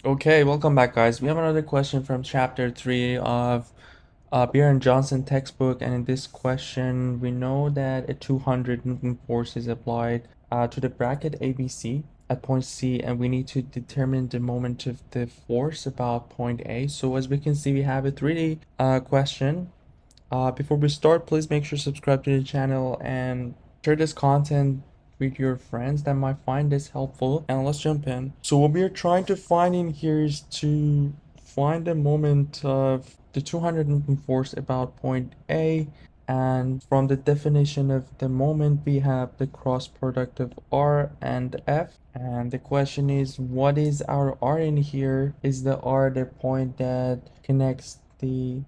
Okay, welcome back, guys. We have another question from chapter 3 of Beer and Johnston textbook, and in this question, we know that a 200 Newton force is applied to the bracket ABC at point C, and we need to determine the moment of the force about point A. So as we can see, we have a 3D question. Before we start, please make sure to subscribe to the channel and share this content with your friends that might find this helpful. And let's jump in. So what we are trying to find in here is to find the moment of the 200 Newton force about point A. And from the definition of the moment, we have the cross product of R and F. And the question is, what is our R in here? Is the R the point that connects the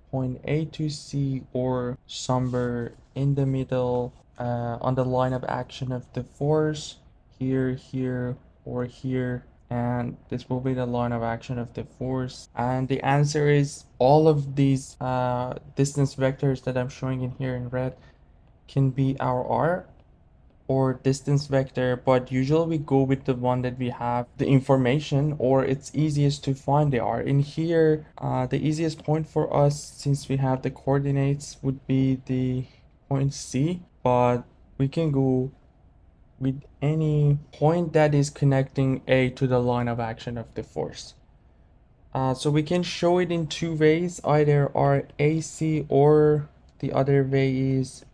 point A to C or somewhere in the middle on the line of action of the force, here, or here? And this will be the line of action of the force, and the answer is all of these distance vectors that I'm showing in here in red can be our R or distance vector, but usually we go with the one that we have the information or it's easiest to find the R. In here, the easiest point for us, since we have the coordinates, would be the point C, but we can go with any point that is connecting A to the line of action of the force. So we can show it in two ways, either RAC or the other way is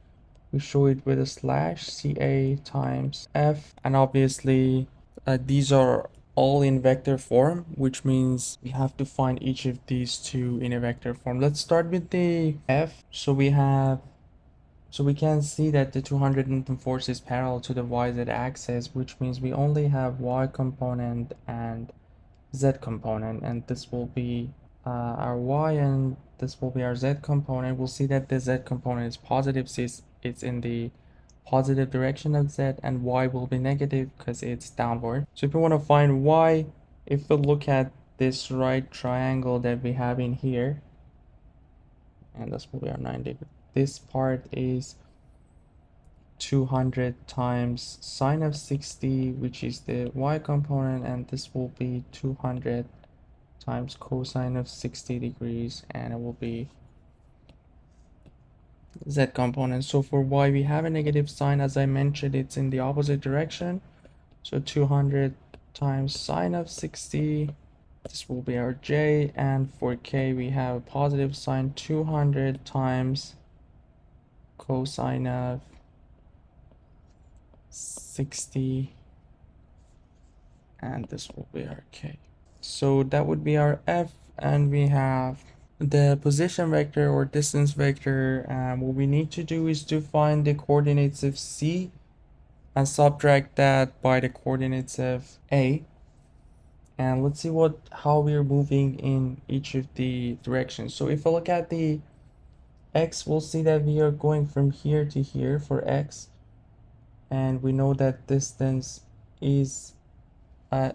we show it with a slash CA times F, and obviously these are all in vector form, which means we have to find each of these two in a vector form. Let's start with the F. So we can see that the 200 Newton force is parallel to the YZ axis, which means we only have Y component and Z component, and this will be our Y and this will be our Z component. We'll see that the Z component is positive since it's in the positive direction of Z, and Y will be negative because it's downward. So if we want to find Y, if we look at this right triangle that we have in here, and this will be our 90, this part is 200 times sine of 60, which is the Y component, and this will be 200 times cosine of 60 degrees, and it will be Z component. So for Y we have a negative sign, as I mentioned, it's in the opposite direction. So 200 times sine of 60, this will be our J, and for K we have a positive sign, 200 times cosine of 60, and this will be our K. So that would be our F, and we have the position vector or distance vector. What we need to do is to find the coordinates of C and subtract that by the coordinates of A. And let's see how we're moving in each of the directions. So if I look at the X, we'll see that we are going from here to here for X, and we know that distance is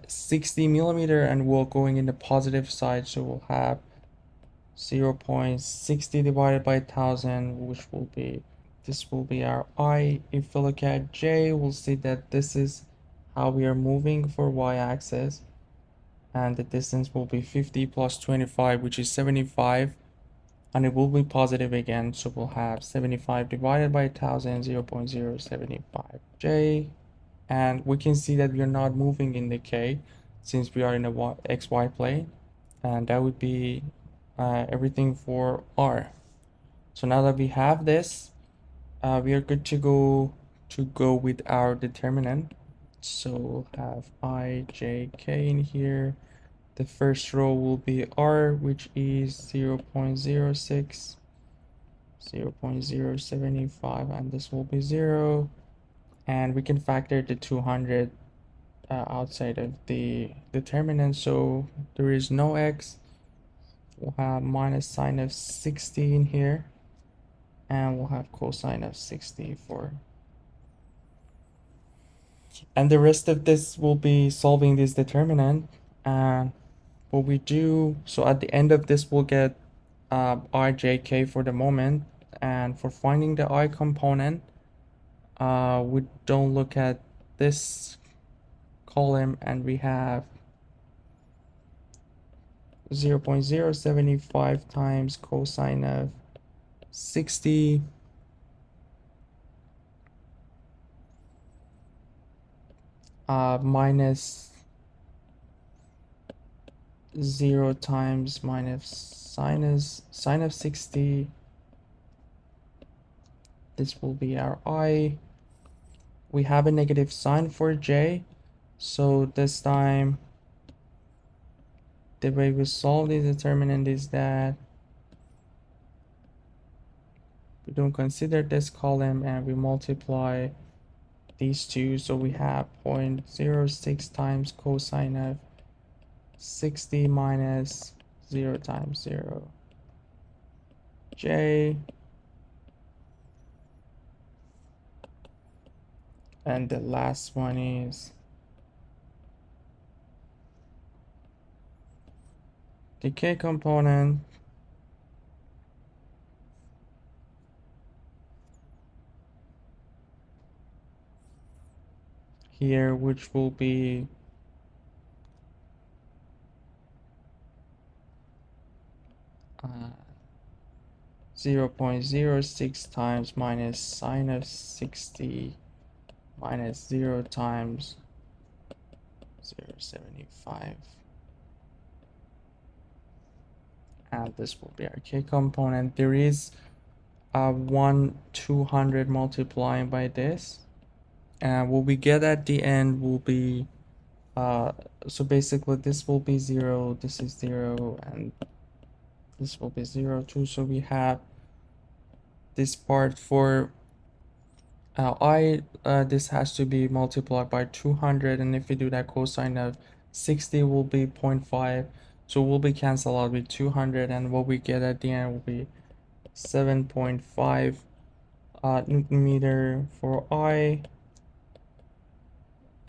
60 millimeter, and we're going in the positive side, so we'll have 0.60 divided by 1000, which will be, this will be our I. If we look at J, we'll see that this is how we are moving for y-axis, and the distance will be 50 plus 25, which is 75, and it will be positive again, so we'll have 75 divided by 1000, 0.075 J. And we can see that we are not moving in the K since we are in a XY plane, and that would be everything for R. So now that we have this, we are good to go with our determinant. So we'll have I, J, K in here. The first row will be R, which is 0.06, 0.075, and this will be 0. And we can factor the 200 outside of the determinant, so there is no X. We'll have minus sine of 60 in here, and we'll have cosine of 64. And the rest of this will be solving this determinant. And what we do, so at the end of this we'll get RJK for the moment, and for finding the I component, we don't look at this column, and we have 0.075 times cosine of 60 minus 0 times minus sine of 60. This will be our I. We have a negative sign for J, so this time the way we solve the determinant is that we don't consider this column and we multiply these two, so we have 0.06 times cosine of 60 minus 0 times 0 J, and the last one is the K component here, which will be 0.06 times minus sine of 60 minus 0 times 0.75, and this will be our K component. There is 200 multiplying by this, and what we get at the end will be so basically this will be 0, this is 0, and this will be 0 too. So we have this part for this has to be multiplied by 200, and if we do that, cosine of 60 will be 0.5, so we'll be cancelled out with 200, and what we get at the end will be 7.5 Newton meter for I,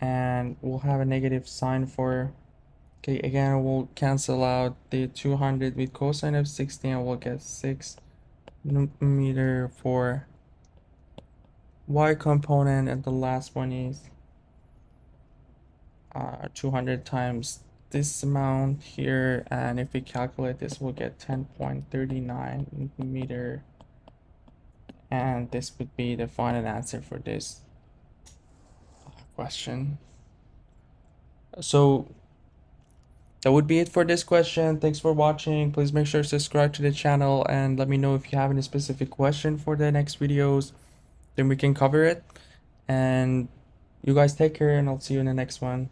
and we'll have a negative sign for K. Again, we'll cancel out the 200 with cosine of 60, and we'll get 6 Newton meter for Y component, and the last one is 200 times this amount here, and if we calculate this, we'll get 10.39 Newton meter, and this would be the final answer for this question. So that would be it for this question. Thanks for watching. Please make sure to subscribe to the channel and let me know if you have any specific question for the next videos, then we can cover it. And you guys take care, and I'll see you in the next one.